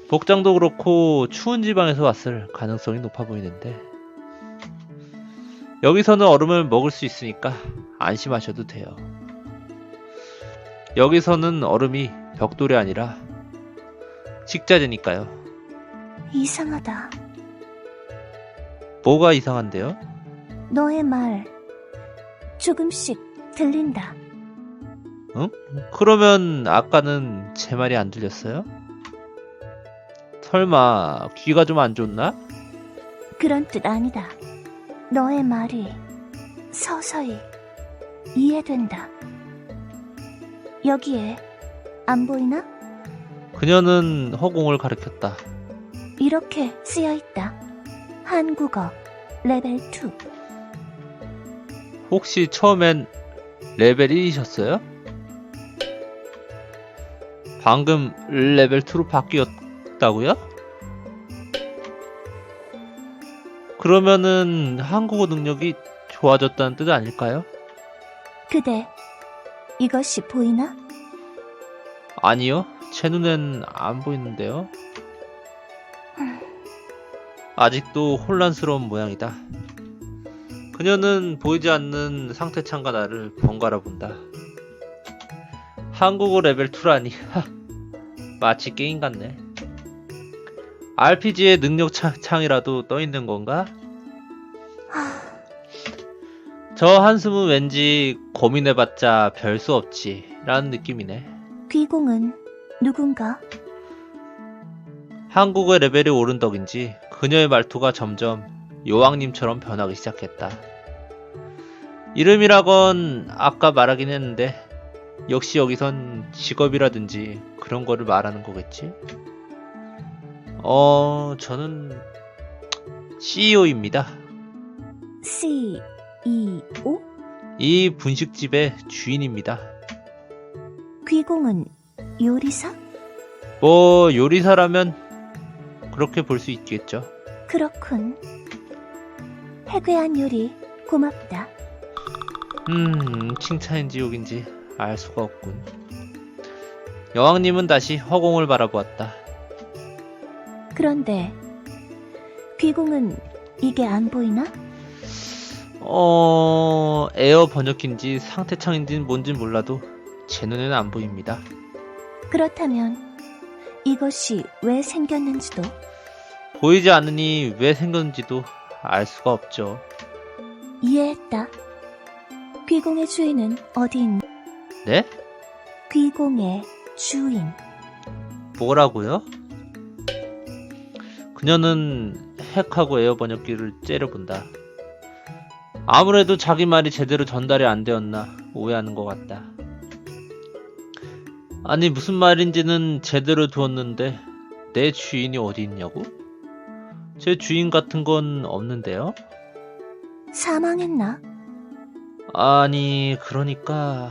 복장도 그렇고 추운 지방에서 왔을 가능성이 높아 보이는데 여기서는 얼음을 먹을 수 있으니까 안심하셔도 돼요. 여기서는 얼음이 벽돌이 아니라 식자재니까요. 이상하다. 뭐가 이상한데요? 너의 말 조금씩 들린다. 응? 그러면 아까는 제 말이 안 들렸어요? 설마 귀가 좀 안 좋나? 그런 뜻 아니다. 너의 말이 서서히 이해된다. 여기에 안 보이나? 그녀는 허공을 가리켰다. 이렇게 쓰여 있다. 한국어 레벨 2. 혹시 처음엔 레벨 1이셨어요? 방금 레벨 2로 바뀌었다고요? 그러면은 한국어 능력이 좋아졌다는 뜻 아닐까요? 그대 이것이 보이나? 아니요. 제 눈엔 안 보이는데요. 아직도 혼란스러운 모양이다. 그녀는 보이지 않는 상태창과 나를 번갈아 본다. 한국어 레벨 2라니. 마치 게임 같네. RPG의 능력 창이라도 떠있는 건가? 저 한숨은 왠지 고민해봤자 별 수 없지 라는 느낌이네. 귀공은 누군가? 한국어 레벨이 오른 덕인지 그녀의 말투가 점점 여왕님처럼 변하기 시작했다. 이름이라건 아까 말하긴 했는데 역시 여기선 직업이라든지 그런 거를 말하는 거겠지? 저는 CEO입니다. CEO? 이 분식집의 주인입니다. 귀공은 요리사? 뭐 요리사라면 그렇게 볼 수 있겠죠. 그렇군. 해괴한 요리 고맙다. 칭찬인지 욕인지 알 수가 없군. 여왕님은 다시 허공을 바라보았다. 그런데 귀공은 이게 안 보이나? 에어 번역기인지 상태창인지 뭔진 몰라도 제 눈에는 안 보입니다. 그렇다면 이것이 왜 생겼는지도 보이지 않으니 왜 생겼는지도 알 수가 없죠. 이해했다. 귀공의 주인은 어디 있나? 네? 귀공의 주인. 뭐라고요? 그녀는 핵하고 에어 번역기를 째려본다. 아무래도 자기 말이 제대로 전달이 안 되었나 오해하는 것 같다. 아니 무슨 말인지는 제대로 두었는데 내 주인이 어디 있냐고? 제 주인 같은 건 없는데요? 사망했나? 아니 그러니까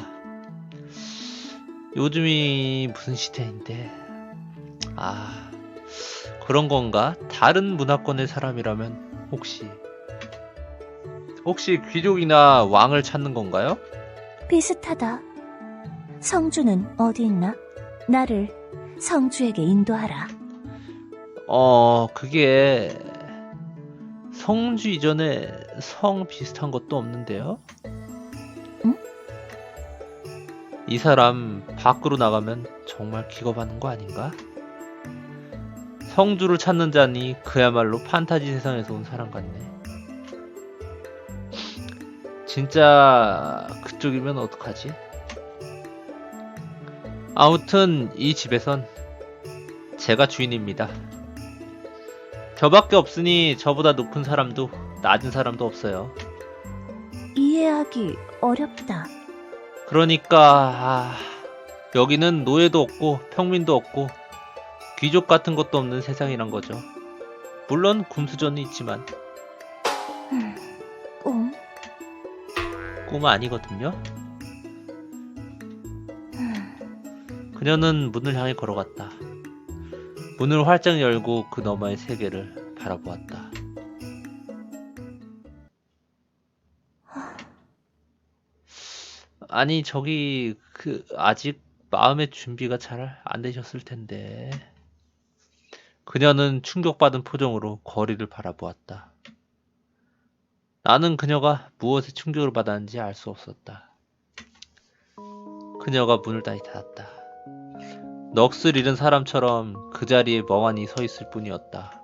요즘이 무슨 시대인데 그런 건가? 다른 문화권의 사람이라면 혹시 귀족이나 왕을 찾는 건가요? 비슷하다. 성주는 어디 있나? 나를 성주에게 인도하라. 그게 성주 이전에 성 비슷한 것도 없는데요? 응? 이 사람 밖으로 나가면 정말 기겁하는 거 아닌가? 성주를 찾는 자니 그야말로 판타지 세상에서 온 사람 같네. 진짜 그쪽이면 어떡하지? 아무튼 이 집에선 제가 주인입니다. 저밖에 없으니 저보다 높은 사람도 낮은 사람도 없어요. 이해하기 어렵다. 그러니까 여기는 노예도 없고 평민도 없고 귀족 같은 것도 없는 세상이란 거죠. 물론 금수저는 있지만 꿈? 꿈은 아니거든요. 그녀는 문을 향해 걸어갔다. 문을 활짝 열고 그 너머의 세계를 바라보았다. 아니 저기 아직 마음의 준비가 잘 안 되셨을 텐데. 그녀는 충격받은 표정으로 거리를 바라보았다. 나는 그녀가 무엇에 충격을 받았는지 알 수 없었다. 그녀가 문을 다시 닫았다. 넋을 잃은 사람처럼 그 자리에 멍하니 서 있을 뿐이었다.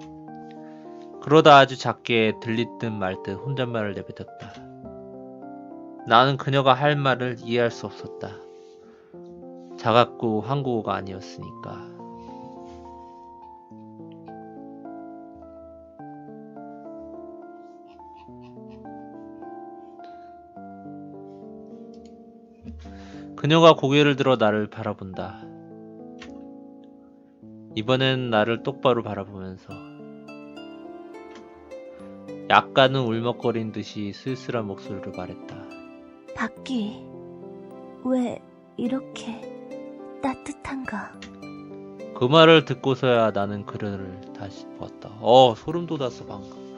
그러다 아주 작게 들릴 듯 말 듯 혼잣말을 내뱉었다. 나는 그녀가 할 말을 이해할 수 없었다. 작았고 한국어가 아니었으니까. 그녀가 고개를 들어 나를 바라본다. 이번엔 나를 똑바로 바라보면서 약간은 울먹거린 듯이 쓸쓸한 목소리로 말했다. 밖이 왜 이렇게 따뜻한가? 그 말을 듣고서야 나는 그녀를 다시 보았다. 소름 돋았어 방금.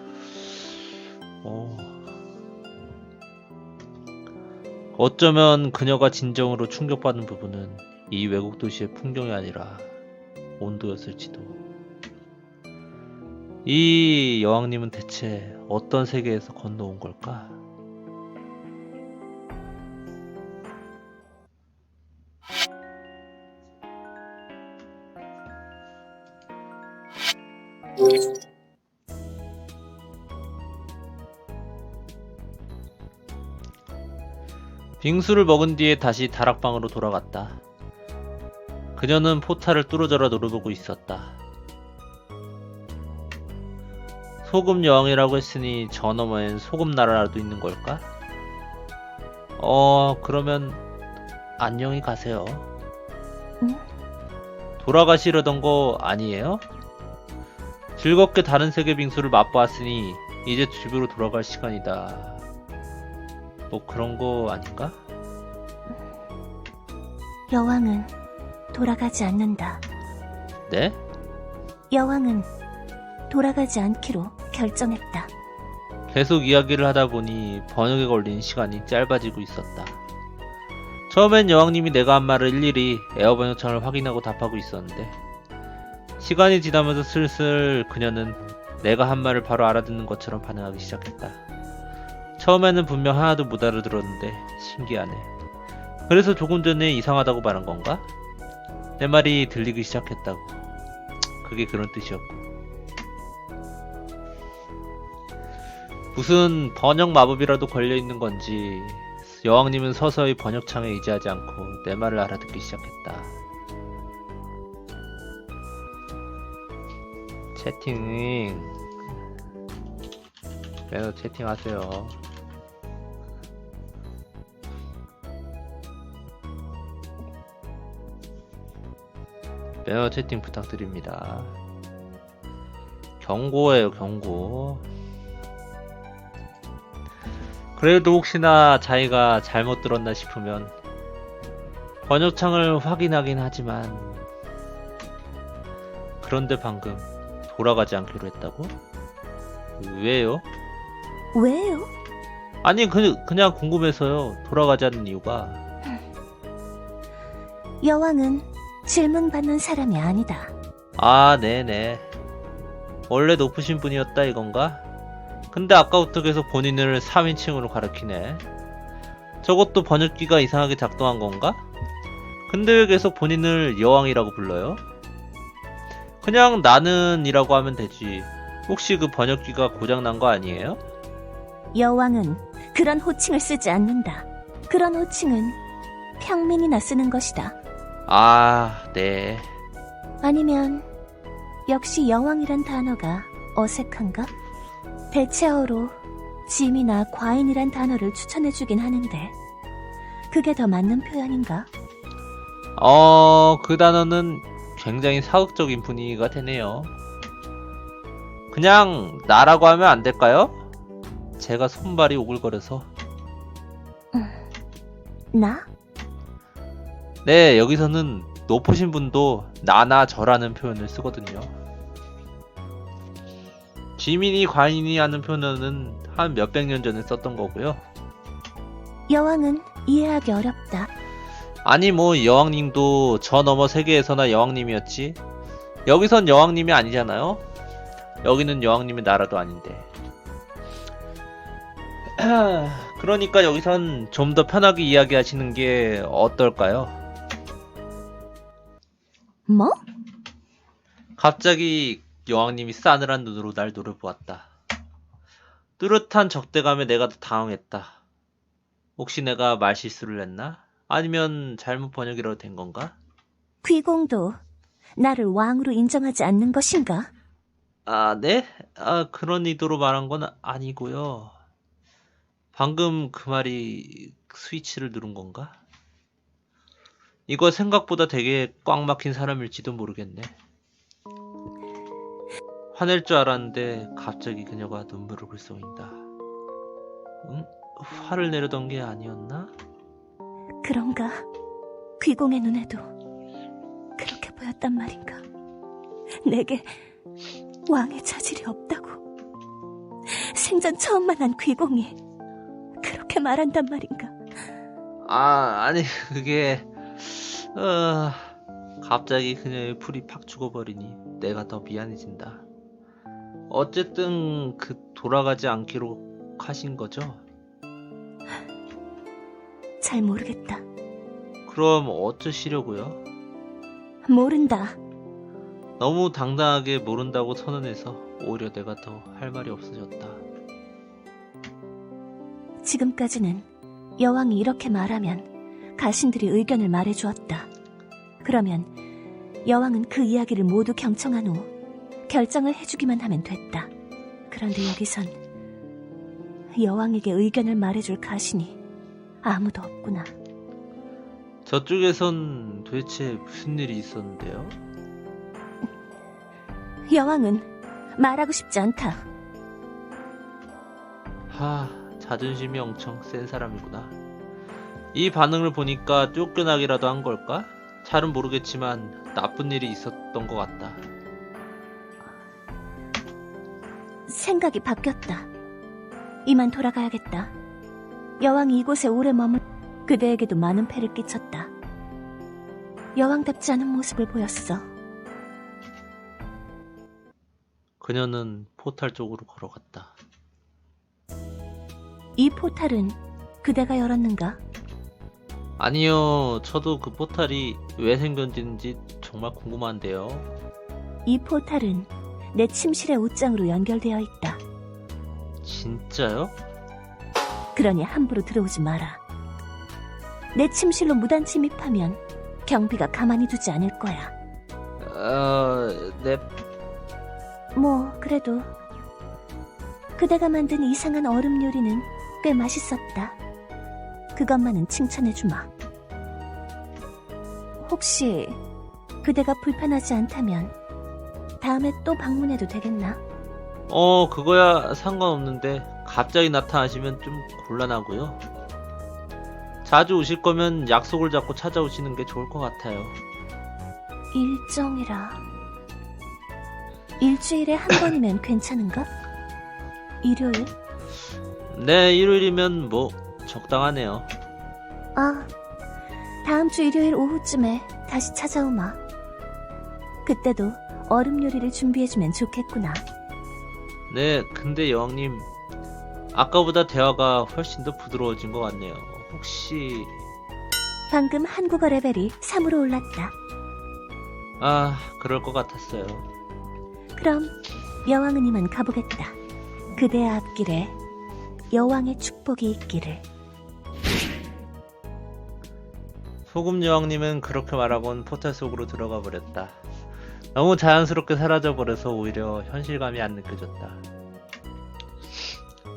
어쩌면 그녀가 진정으로 충격받은 부분은 이 외국 도시의 풍경이 아니라 온도였을지도. 이 여왕님은 대체 어떤 세계에서 건너온 걸까? 빙수를 먹은 뒤에 다시 다락방으로 돌아갔다. 그녀는 포탈을 뚫어져라 노려보고 있었다. 소금 여왕이라고 했으니 저 너머엔 소금 나라라도 있는 걸까? 그러면 안녕히 가세요. 응? 돌아가시려던 거 아니에요? 즐겁게 다른 세계 빙수를 맛보았으니 이제 집으로 돌아갈 시간이다. 뭐 그런 거 아닌가? 여왕은 돌아가지 않는다. 네? 여왕은 돌아가지 않기로 결정했다. 계속 이야기를 하다 보니 번역에 걸린 시간이 짧아지고 있었다. 처음엔 여왕님이 내가 한 말을 일일이 에어 번역창을 확인하고 답하고 있었는데 시간이 지나면서 슬슬 그녀는 내가 한 말을 바로 알아듣는 것처럼 반응하기 시작했다. 처음에는 분명 하나도 못 알아들었는데 신기하네. 그래서 조금 전에 이상하다고 말한 건가? 내 말이 들리기 시작했다고. 그게 그런 뜻이었고. 무슨 번역 마법이라도 걸려있는 건지 여왕님은 서서히 번역창에 의지하지 않고 내 말을 알아듣기 시작했다. 매너 채팅하세요. 매너 채팅 부탁드립니다. 경고예요, 경고. 그래도 혹시나 자기가 잘못 들었나 싶으면 번역창을 확인하긴 하지만, 그런데 방금 돌아가지 않기로 했다고? 왜요? 왜요? 아니 그냥 궁금해서요. 돌아가지 않는 이유가. 여왕은 질문받는 사람이 아니다. 아, 네네. 원래 높으신 분이었다 이건가? 근데 아까부터 계속 본인을 3인칭으로 가리키네. 저것도 번역기가 이상하게 작동한 건가? 근데 왜 계속 본인을 여왕이라고 불러요? 그냥 나는 이라고 하면 되지. 혹시 그 번역기가 고장난 거 아니에요? 여왕은 그런 호칭을 쓰지 않는다. 그런 호칭은 평민이나 쓰는 것이다. 아, 네. 아니면 역시 여왕이란 단어가 어색한가? 대체어로 짐이나 과인이란 단어를 추천해주긴 하는데 그게 더 맞는 표현인가? 그 단어는 굉장히 사극적인 분위기가 되네요. 그냥 나라고 하면 안 될까요? 제가 손발이 오글거려서. 나? 네, 여기서는 높으신 분도 나나 저라는 표현을 쓰거든요. 지민이 과인이 하는 표현은 한 몇백 년 전에 썼던 거고요. 여왕은 이해하기 어렵다. 아니 뭐 여왕님도 저 너머 세계에서나 여왕님이었지. 여기선 여왕님이 아니잖아요. 여기는 여왕님의 나라도 아닌데. 그러니까 여기선 좀 더 편하게 이야기하시는 게 어떨까요? 뭐? 갑자기 여왕님이 싸늘한 눈으로 날 노려보았다. 뚜렷한 적대감에 내가 더 당황했다. 혹시 내가 말실수를 했나? 아니면 잘못 번역이라도 된 건가? 귀공도 나를 왕으로 인정하지 않는 것인가? 아, 네? 그런 의도로 말한 건 아니고요. 방금 그 말이 스위치를 누른 건가? 이거 생각보다 되게 꽉 막힌 사람일지도 모르겠네. 화낼 줄 알았는데 갑자기 그녀가 눈물을 글썽인다. 응? 화를 내려던 게 아니었나? 그런가? 귀공의 눈에도 그렇게 보였단 말인가? 내게 왕의 자질이 없다고. 생전 처음 만난 귀공이 그렇게 말한단 말인가? 아니 그게 갑자기 그녀의 풀이 팍 죽어버리니 내가 더 미안해진다. 어쨌든 그 돌아가지 않기로 하신 거죠? 잘 모르겠다. 그럼 어쩌시려고요? 모른다. 너무 당당하게 모른다고 선언해서 오히려 내가 더 할 말이 없어졌다. 지금까지는 여왕이 이렇게 말하면 가신들이 의견을 말해주었다. 그러면 여왕은 그 이야기를 모두 경청한 후 결정을 해주기만 하면 됐다. 그런데 여기선 여왕에게 의견을 말해줄 가신이 아무도 없구나. 저쪽에선 도대체 무슨 일이 있었는데요? 여왕은 말하고 싶지 않다. 자존심이 엄청 센 사람이구나. 이 반응을 보니까 쫓겨나기라도 한 걸까? 잘은 모르겠지만 나쁜 일이 있었던 것 같다. 생각이 바뀌었다. 이만 돌아가야겠다. 여왕이 이곳에 오래 머물 그대에게도 많은 패를 끼쳤다. 여왕답지 않은 모습을 보였어. 그녀는 포탈 쪽으로 걸어갔다. 이 포탈은 그대가 열었는가? 아니요, 저도 그 포탈이 왜 생겼는지 정말 궁금한데요. 이 포탈은 내 침실의 옷장으로 연결되어 있다. 진짜요? 그러니 함부로 들어오지 마라. 내 침실로 무단 침입하면 경비가 가만히 두지 않을 거야. 네. 뭐 그래도 그대가 만든 이상한 얼음 요리는 꽤 맛있었다. 그것만은 칭찬해주마. 혹시 그대가 불편하지 않다면 다음에 또 방문해도 되겠나? 그거야 상관없는데 갑자기 나타나시면 좀 곤란하고요. 자주 오실 거면 약속을 잡고 찾아오시는 게 좋을 것 같아요. 일정이라. 일주일에 한 번이면 괜찮은가? 일요일? 네, 일요일이면 뭐 적당하네요. 아, 다음 주 일요일 오후쯤에 다시 찾아오마. 그때도 얼음 요리를 준비해주면 좋겠구나. 네, 근데 여왕님, 아까보다 대화가 훨씬 더 부드러워진 것 같네요. 혹시... 방금 한국어 레벨이 3으로 올랐다. 그럴 것 같았어요. 그럼 여왕은 이만 가보겠다. 그대의 앞길에 여왕의 축복이 있기를. 소금 여왕님은 그렇게 말하곤 포탈 속으로 들어가 버렸다. 너무 자연스럽게 사라져버려서 오히려 현실감이 안 느껴졌다.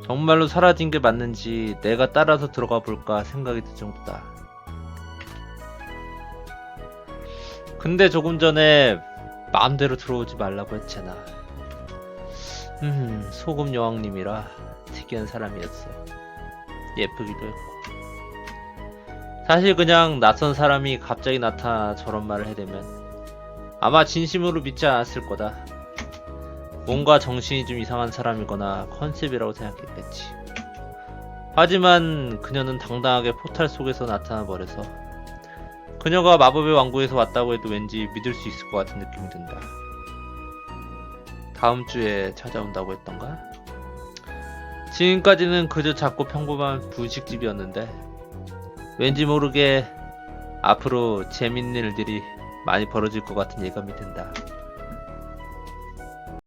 정말로 사라진 게 맞는지 내가 따라서 들어가 볼까 생각이 들 정도다. 근데 조금 전에 마음대로 들어오지 말라고 했잖아. 소금 여왕님이라 특이한 사람이었어. 예쁘기도 했고. 사실 그냥 낯선 사람이 갑자기 나타나 저런 말을 해대면 아마 진심으로 믿지 않았을 거다. 뭔가 정신이 좀 이상한 사람이거나 컨셉이라고 생각했겠지. 하지만 그녀는 당당하게 포탈 속에서 나타나 버려서 그녀가 마법의 왕국에서 왔다고 해도 왠지 믿을 수 있을 것 같은 느낌이 든다. 다음 주에 찾아온다고 했던가? 지금까지는 그저 작고 평범한 분식집이었는데 왠지 모르게 앞으로 재밌는 일들이 많이 벌어질 것 같은 예감이 든다.